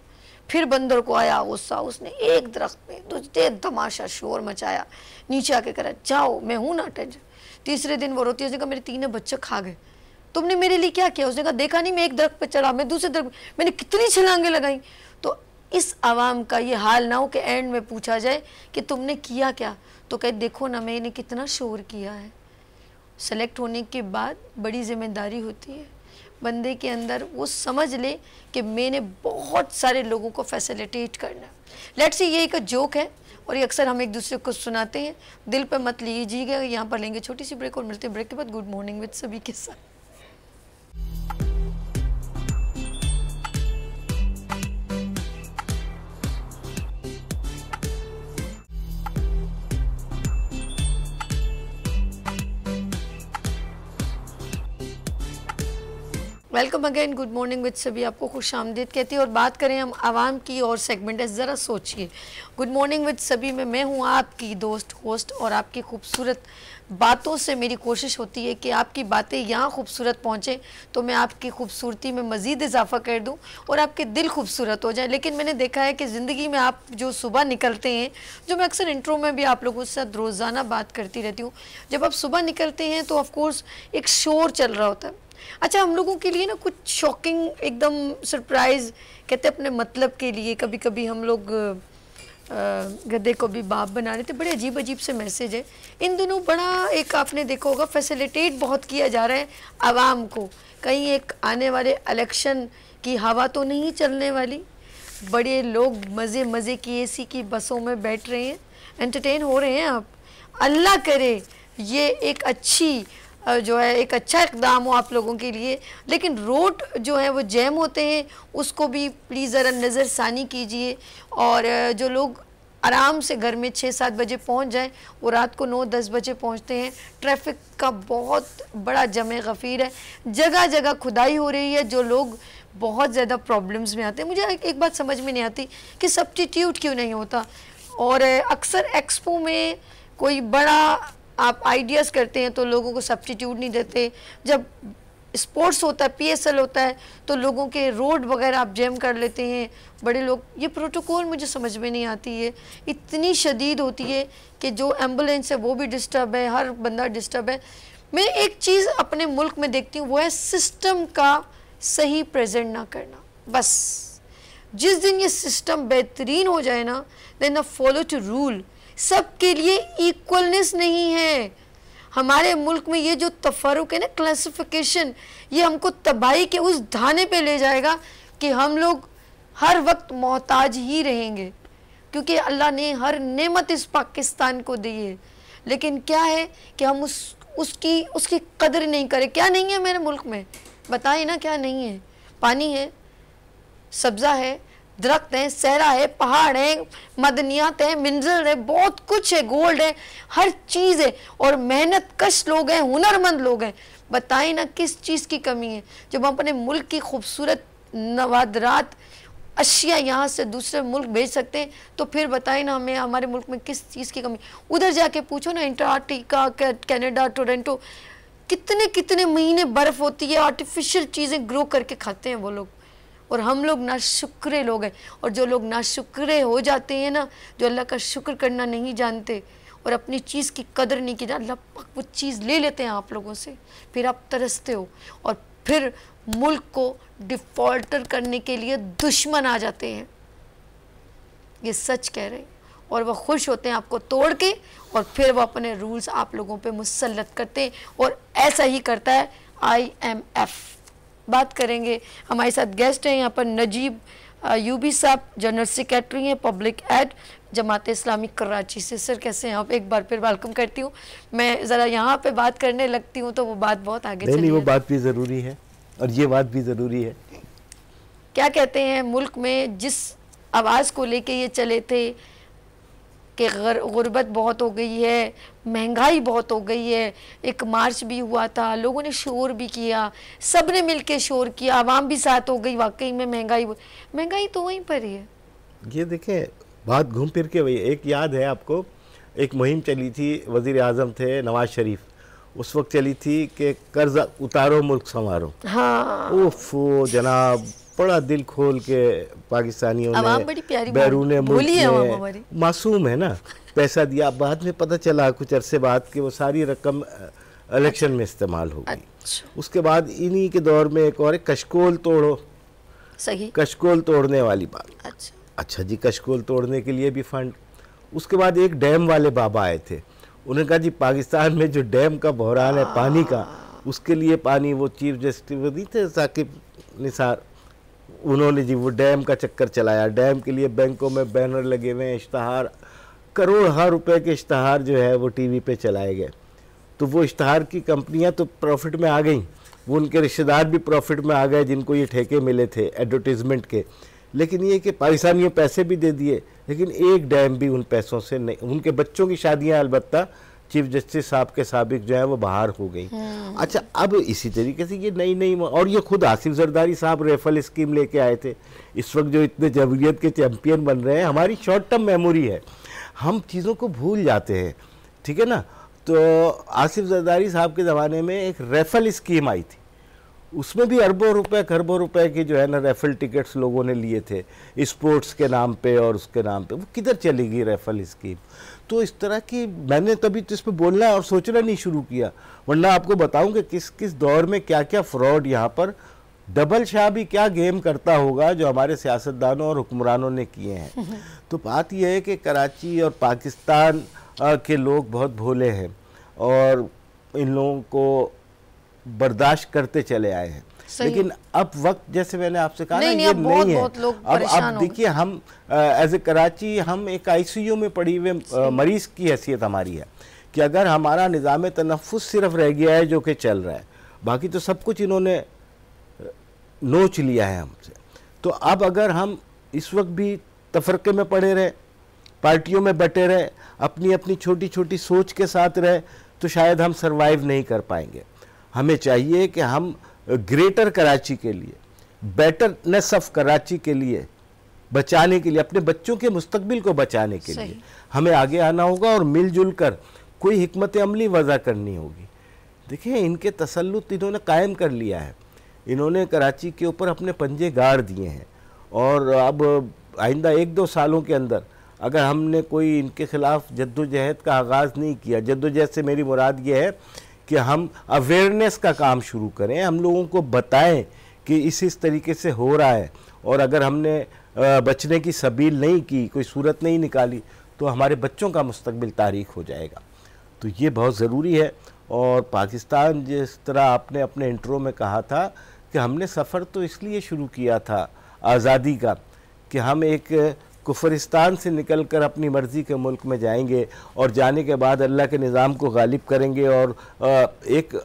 S1: फिर बंदर को आया गुस्सा, उसने एक दरख्त पे दूसरे तमाशा शोर मचाया, नीचे आके करा जाओ मैं हूं ना टेंशन। तीसरे दिन वो रोती है, उसने कहा मेरे 3 बच्चे खा गए, तुमने मेरे लिए क्या किया? उसने कहा देखा नहीं, मैं एक दरख्त पे चढ़ा, मैं दूसरे दरख्त, मैंने कितनी छलांगे लगाई। तो इस आवाम का ये हाल ना हो कि एंड में पूछा जाए कि तुमने किया क्या, तो कहे देखो ना मैंने कितना शोर किया है। सेलेक्ट होने के बाद बड़ी जिम्मेदारी होती है बंदे के अंदर, वो समझ ले कि मैंने बहुत सारे लोगों को फैसिलिटेट करना। लेट्स सी ये एक जोक है और ये अक्सर हम एक दूसरे को सुनाते हैं, दिल पे मत लीजिएगा। यहाँ पर लेंगे छोटी सी ब्रेक और मिलते हैं ब्रेक के बाद गुड मॉर्निंग विद सभी के साथ। Welcome again, good morning with सभी, आपको खुश आमदीद कहती है। और बात करें हम आवाम की और सेगमेंट है, ज़रा सोचिए। गुड मॉर्निंग विद सभी में मैं हूँ आपकी दोस्त होस्ट और आपकी खूबसूरत बातों से मेरी कोशिश होती है कि आपकी बातें यहाँ खूबसूरत पहुँचे तो मैं आपकी खूबसूरती में मज़ीद इजाफा कर दूँ और आपके दिल खूबसूरत हो जाए। लेकिन मैंने देखा है कि ज़िंदगी में आप जो सुबह निकलते हैं, जो मैं अक्सर इंट्रो में भी आप लोगों के साथ रोज़ाना बात करती रहती हूँ, जब आप सुबह निकलते हैं तो ऑफकोर्स एक शोर चल रहा होता है। अच्छा, हम लोगों के लिए ना कुछ शॉकिंग, एकदम सरप्राइज़, कहते अपने मतलब के लिए कभी कभी हम लोग गधे को भी बाप बना रहे थे, बड़े अजीब अजीब से मैसेज है इन दिनों। बड़ा एक आपने देखा होगा फैसिलिटेट बहुत किया जा रहा है आवाम को, कहीं एक आने वाले इलेक्शन की हवा तो नहीं चलने वाली। बड़े लोग मज़े मज़े की एसी की बसों में बैठ रहे हैं, एंटरटेन हो रहे हैं। आप अल्लाह करे ये एक अच्छी जो है एक अच्छा इक़दाम हो आप लोगों के लिए, लेकिन रोड जो है वो जैम होते हैं, उसको भी प्लीज़ ज़रा नज़रसानी कीजिए। और जो लोग आराम से घर में 6-7 बजे पहुंच जाएं, वो रात को 9-10 बजे पहुंचते हैं। ट्रैफिक का बहुत बड़ा जमे गफ़ीर है, जगह जगह खुदाई हो रही है, जो लोग बहुत ज़्यादा प्रॉब्लम्स में आते हैं। मुझे एक बात समझ में नहीं आती कि सब्स्टिट्यूट क्यों नहीं होता। और अक्सर एक्सपो में कोई बड़ा आप आइडियाज़ करते हैं तो लोगों को सब्स्टिट्यूट नहीं देते। जब स्पोर्ट्स होता है, PSL होता है, तो लोगों के रोड वगैरह आप जैम कर लेते हैं बड़े लोग। ये प्रोटोकॉल मुझे समझ में नहीं आती है, इतनी शदीद होती है कि जो एम्बुलेंस है वो भी डिस्टर्ब है, हर बंदा डिस्टर्ब है। मैं एक चीज़ अपने मुल्क में देखती हूँ, वो है सिस्टम का सही प्रेजेंट ना करना। बस जिस दिन ये सिस्टम बेहतरीन हो जाए ना, देन फॉलो टू रूल। सबके लिए इक्वलनेस नहीं है। हमारे मुल्क में ये जो तफरुक है ना, क्लासिफिकेशन, ये हमको तबाही के उस धाने पे ले जाएगा कि हम लोग हर वक्त मोहताज ही रहेंगे, क्योंकि अल्लाह ने हर नेमत इस पाकिस्तान को दी है। लेकिन क्या है कि हम उसकी कदर नहीं करें। क्या नहीं है मेरे मुल्क में, बताएं ना, क्या नहीं है? पानी है, सब्ज़ा है, दरख्त हैं, सहरा है, पहाड़ है, मदनियात है, मिनरल है, बहुत कुछ है, गोल्ड है, हर चीज़ है। और मेहनत कश लोग हैं, हुनरमंद लोग हैं। बताएं ना किस चीज़ की कमी है? जब हम अपने मुल्क की खूबसूरत नवादरात अशिया यहाँ से दूसरे मुल्क भेज सकते हैं, तो फिर बताएं ना हमें हमारे मुल्क में किस चीज़ की कमी। उधर जाके पूछो ना, अंटार्कटिका, कनाडा, टोरंटो, कितने कितने महीने बर्फ़ होती है, आर्टिफिशियल चीज़ें ग्रो करके खाते हैं वो लोग। और हम लोग नाशुक्रे लोग हैं। और जो लोग नाशुक्रे हो जाते हैं ना, जो अल्लाह का शुक्र करना नहीं जानते और अपनी चीज़ की कदर नहीं की जाती, अल्लाह पाक वो चीज़ ले लेते हैं आप लोगों से, फिर आप तरसते हो और फिर मुल्क को डिफ़ॉल्टर करने के लिए दुश्मन आ जाते हैं। ये सच कह रहे हैं। और वह खुश होते हैं आपको तोड़ के, और फिर वो अपने रूल्स आप लोगों पे मुसल्लत करते हैं। और ऐसा ही करता है IMF। बात करेंगे, हमारे साथ गेस्ट हैं यहाँ पर नजीब यूबी साहब, जनरल सेक्रेटरी हैं पब्लिक एड जमात इस्लामी कराची से। सर कैसे हैं आप? एक बार फिर वेलकम करती हूँ। मैं ज़रा यहाँ पे बात करने लगती हूँ तो वो बात बहुत आगे चली
S2: नहीं, वो बात भी ज़रूरी है और ये बात भी ज़रूरी है।
S1: क्या कहते हैं, मुल्क में जिस आवाज़ को लेके ये चले थे कि गुर्बत बहुत हो गई है, महंगाई बहुत हो गई है, एक मार्च भी हुआ था, लोगों ने शोर भी किया, सब ने मिल के शोर किया, आवाम भी साथ हो गई। वाकई में महंगाई तो वहीं पर ही है।
S2: ये देखें, बात घूम फिर के वही। एक याद है आपको, एक मुहिम चली थी, वज़ीर आज़म थे नवाज शरीफ, उस वक्त चली थी कि कर्ज उतारो मुल्क संवारो।
S1: हाँ,
S2: ओफो जनाब, बड़ा दिल खोल के पाकिस्तानियों ने बैरून मुल्क में, मासूम है ना, पैसा दिया। बाद में पता चला कुछ अरसे बाद कि वो सारी रकम इलेक्शन में इस्तेमाल हो गई। उसके बाद इन्हीं के दौर में एक और कशकोल तोड़ो,
S1: सही,
S2: कशकोल तोड़ने वाली बात। अच्छा जी, कशकोल तोड़ने के लिए भी फंड। उसके बाद एक डैम वाले बाबा आए थे, उन्होंने कहा जी पाकिस्तान में जो डैम का बहरान है पानी का, उसके लिए पानी, वो चीफ जस्टिस नहीं थे साकिब निसार, उन्होंने जी वो डैम का चक्कर चलाया। डैम के लिए बैंकों में बैनर लगे हुए हैं, इश्तहार, करोड़ रुपए के इश्तहार जो है वो टीवी पे चलाए गए। तो वो इश्तहार की कंपनियां तो प्रॉफिट में आ गई, वो उनके रिश्तेदार भी प्रॉफिट में आ गए जिनको ये ठेके मिले थे एडवर्टीजमेंट के। लेकिन ये कि पाकिस्तानियों पैसे भी दे दिए, लेकिन एक डैम भी उन पैसों से नहीं। उनके बच्चों की शादियाँ अलबत्ता चीफ जस्टिस साहब के साबिक जो है वो बाहर हो गई। अच्छा, अब इसी तरीके से ये नई और ये खुद आसिफ जरदारी साहब रेफल स्कीम लेके आए थे। इस वक्त जो इतने जमहूरियत के चैंपियन बन रहे हैं, हमारी शॉर्ट टर्म मेमोरी है, हम चीज़ों को भूल जाते हैं, ठीक है ना। तो आसिफ जरदारी साहब के ज़माने में एक रेफल स्कीम आई थी, उसमें भी अरबों रुपए खरबों रुपए की जो है ना रेफल टिकट्स लोगों ने लिए थे स्पोर्ट्स के नाम पे और उसके नाम पे। वो किधर चली गई रेफल स्कीम? तो इस तरह की मैंने तभी तो इस पर बोलना और सोचना नहीं शुरू किया, वरना आपको बताऊं कि किस किस दौर में क्या क्या फ्रॉड यहाँ पर डबल शाह भी क्या गेम करता होगा जो हमारे सियासतदानों और हुक्मरानों ने किए हैं। तो बात यह है कि कराची और पाकिस्तान के लोग बहुत भोले हैं और इन लोगों को बर्दाश्त करते चले आए हैं, लेकिन अब वक्त जैसे मैंने आपसे कहा ना ये नहीं है। अब देखिए हम एज ए कराची हम एक आईसीयू में पड़ी हुए मरीज की हैसियत हमारी है कि अगर हमारा निज़ाम तनफ़ुस सिर्फ रह गया है जो कि चल रहा है, बाकी तो सब कुछ इन्होंने नोच लिया है हमसे। तो अब अगर हम इस वक्त भी तफरके में पड़े रहे, पार्टियों में बटे रहे, अपनी अपनी छोटी छोटी सोच के साथ रहे, तो शायद हम सरवाइव नहीं कर पाएंगे। हमें चाहिए कि हम ग्रेटर कराची के लिए, बेटरनेस ऑफ कराची के लिए, बचाने के लिए, अपने बच्चों के मुस्तकबिल को बचाने के लिए हमें आगे आना होगा और मिलजुल कर कोई हिकमत अमली वज़ा करनी होगी। देखिए इनके तसल्लुत इन्होंने कायम कर लिया है, इन्होंने कराची के ऊपर अपने पंजे गाड़ दिए हैं और अब आइंदा 1-2 सालों के अंदर अगर हमने कोई इनके ख़िलाफ़ जद्दोजहद का आगाज़ नहीं किया, जद्दोजहद से मेरी मुराद ये है कि हम अवेयरनेस का काम शुरू करें, हम लोगों को बताएं कि इस तरीके से हो रहा है, और अगर हमने बचने की सबील नहीं की, कोई सूरत नहीं निकाली, तो हमारे बच्चों का मुस्तकबिल तारीख हो जाएगा। तो ये बहुत ज़रूरी है। और पाकिस्तान, जिस तरह आपने अपने इंट्रो में कहा था कि हमने सफ़र तो इसलिए शुरू किया था आज़ादी का कि हम एक कुफरिस्तान से निकलकर अपनी मर्ज़ी के मुल्क में जाएंगे और जाने के बाद अल्लाह के निज़ाम को गालिब करेंगे और एक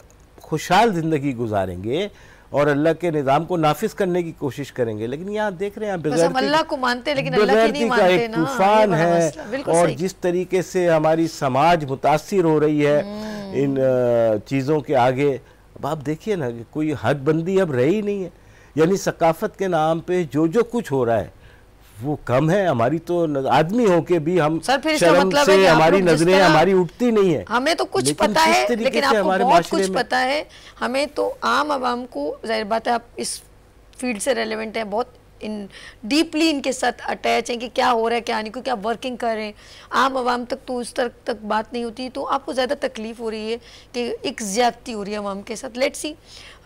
S2: खुशहाल ज़िंदगी गुजारेंगे और अल्लाह के निज़ाम को नाफिज करने की कोशिश करेंगे। लेकिन यहाँ देख रहे हैं
S1: हम अल्लाह को मानते हैं लेकिन अल्लाह की नहीं मानते ना।
S2: एक तूफान है और जिस तरीके से हमारी समाज मुतासिर हो रही है इन चीज़ों के आगे, अब आप देखिए ना कि कोई हद बंदी अब रही नहीं है, यानी सकाफत के नाम पे जो कुछ हो रहा है वो कम है। हमारी तो आदमी होके भी हम शर्म से हमारी नजरें हमारी उठती नहीं है।
S1: हमें तो कुछ पता है लेकिन आपको बहुत कुछ पता है। हमें तो आम आवाम को, जाहिर बात है आप इस फील्ड से रेलेवेंट है, बहुत इन डीपली इनके साथ अटैच हैं कि क्या हो रहा है क्या नहीं, क्योंकि आप वर्किंग कर रहे हैं। आम आवाम तक तो उस तरह तक बात नहीं होती, तो आपको ज़्यादा तकलीफ हो रही है कि एक ज़्यादती हो रही है आवाम के साथ। लेट्स सी,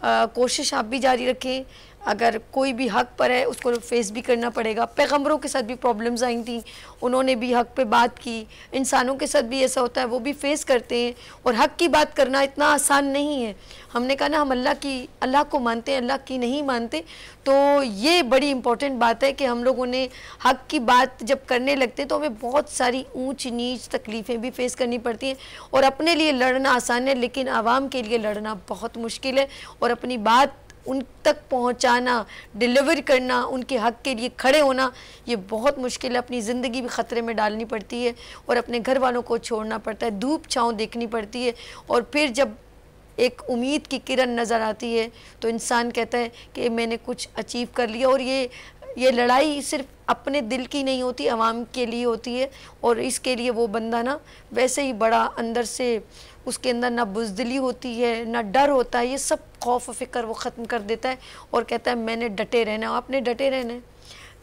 S1: कोशिश आप भी जारी रखें। अगर कोई भी हक पर है उसको फेस भी करना पड़ेगा। पैगंबरों के साथ भी प्रॉब्लम्स आई थी, उन्होंने भी हक पे बात की। इंसानों के साथ भी ऐसा होता है, वो भी फेस करते हैं। और हक की बात करना इतना आसान नहीं है। हमने कहा ना हम अल्लाह को मानते हैं, अल्लाह की नहीं मानते। तो ये बड़ी इंपॉर्टेंट बात है कि हम लोगों ने हक की बात जब करने लगते हैं तो हमें बहुत सारी ऊंच नीच तकलीफ़ें भी फेस करनी पड़ती हैं। और अपने लिए लड़ना आसान है लेकिन आवाम के लिए लड़ना बहुत मुश्किल है। और अपनी बात उन तक पहुंचाना, डिलीवर करना, उनके हक के लिए खड़े होना, ये बहुत मुश्किल है। अपनी ज़िंदगी भी ख़तरे में डालनी पड़ती है और अपने घर वालों को छोड़ना पड़ता है, धूप छाँव देखनी पड़ती है। और फिर जब एक उम्मीद की किरण नज़र आती है तो इंसान कहता है कि मैंने कुछ अचीव कर लिया। और ये लड़ाई सिर्फ अपने दिल की नहीं होती, आवाम के लिए होती है। और इसके लिए वो बंदा ना वैसे ही बड़ा अंदर से उसके अंदर ना बुज़दिली होती है ना डर होता है, ये सब खौफ फ़िक्र वो ख़त्म कर देता है और कहता है मैंने डटे रहना। आपने डटे रहना है।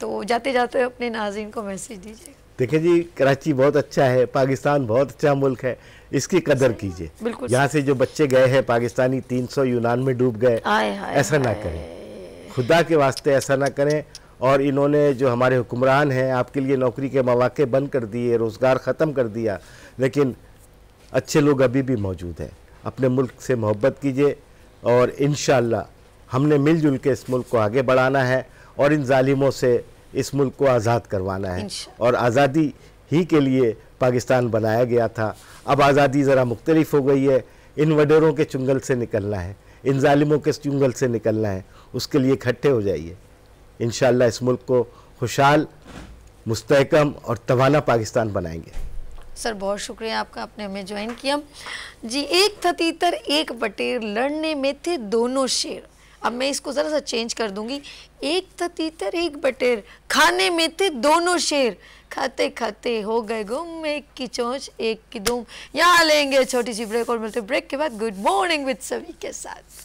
S1: तो जाते जाते अपने नाज़रीन को मैसेज दीजिए।
S2: देखिए जी, कराची बहुत अच्छा है, पाकिस्तान बहुत अच्छा मुल्क है, इसकी कदर कीजिए। यहाँ से जो बच्चे गए हैं पाकिस्तानी 300 यूनान में डूब गए, ऐसा ना करें, खुदा के वास्ते ऐसा ना करें। और इन्होंने जो हमारे हुक्मरान हैं आपके लिए नौकरी के मौके बंद कर दिए, रोज़गार ख़त्म कर दिया, लेकिन अच्छे लोग अभी भी मौजूद हैं। अपने मुल्क से मोहब्बत कीजिए और इंशाअल्लाह हमने मिलजुल के इस मुल्क को आगे बढ़ाना है और इन जालिमों से इस मुल्क को आज़ाद करवाना है। और आज़ादी ही के लिए पाकिस्तान बनाया गया था। अब आज़ादी ज़रा मुख्तलिफ हो गई है, इन वडेरों के चुंगल से निकलना है, इन जालिमों के चुंगल से निकलना है। उसके लिए इकट्ठे हो जाइए। इंशाअल्लाह इस मुल्क को खुशहाल, मुस्तहकम और तवाना पाकिस्तान बनाएंगे।
S1: सर बहुत शुक्रिया आपका, आपने हमें ज्वाइन किया जी। एक था तीतर एक बटेर, लड़ने में थे दोनों शेर। अब मैं इसको ज़रा सा चेंज कर दूंगी। एक था तीतर एक बटेर, खाने में थे दोनों शेर, खाते खाते हो गए गुम, एक की चोंच एक की दुम। यहाँ लेंगे छोटी सी ब्रेक और मिलते ब्रेक के बाद गुड मॉर्निंग विद सभी के साथ।